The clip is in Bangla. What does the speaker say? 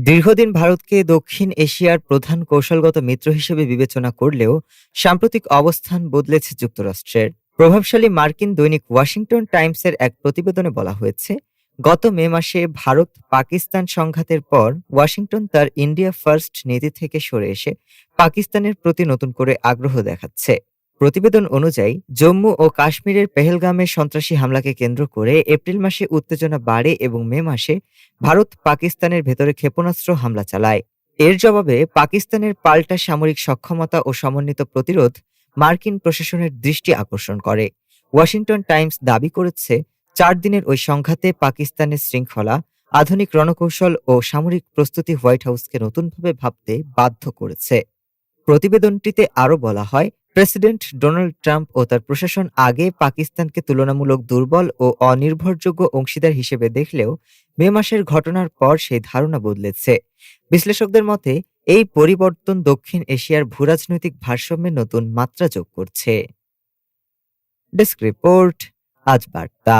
দীর্ঘদিন ভারতকে দক্ষিণ এশিয়ার প্রধান কৌশলগত মিত্র হিসেবে বিবেচনা করলেও সাম্প্রতিক অবস্থান বদলেছে যুক্তরাষ্ট্রের। প্রভাবশালী মার্কিন দৈনিক ওয়াশিংটন টাইমসের এক প্রতিবেদনে বলা হয়েছে, গত মে মাসে ভারত পাকিস্তান সংঘাতের পর ওয়াশিংটন তার ইন্ডিয়া ফার্স্ট নীতি থেকে সরে এসে পাকিস্তানের প্রতি নতুন করে আগ্রহ দেখাচ্ছে। প্রতিবেদন অনুযায়ী জম্মু ও কাশ্মীরের পেহেলগামে সন্ত্রাসী হামলাকে কেন্দ্র করে এপ্রিল মাসে উত্তেজনা বাড়ে এবং মে মাসে ভারত পাকিস্তানের ভেতরে ক্ষেপণাস্ত্র হামলা চালায়। এর জবাবে পাকিস্তানের পাল্টা সামরিক সক্ষমতা ও সমন্বিত প্রতিরোধ মার্কিন প্রশাসনের দৃষ্টি আকর্ষণ করে। ওয়াশিংটন টাইমস দাবি করেছে, 4 দিনের ওই সংঘাতে পাকিস্তানের শৃঙ্খলা, আধুনিক রণকৌশল ও সামরিক প্রস্তুতি হোয়াইট হাউসকে নতুনভাবে ভাবতে বাধ্য করেছে। প্রতিবেদনটিতে আরও বলা হয়, প্রেসিডেন্ট ডোনাল্ড ট্রাম্প ও তার প্রশাসন আগে পাকিস্তানকে তুলনামূলক দুর্বল ও অনির্ভরযোগ্য অংশীদার হিসেবে দেখলেও মে মাসের ঘটনার পর সেই ধারণা বদলেছে। বিশ্লেষকদের মতে এই পরিবর্তন দক্ষিণ এশিয়ার ভূরাজনৈতিক ভারসাম্যে নতুন মাত্রা যোগ করছে। ডেস্ক রিপোর্ট, আজ বার্তা।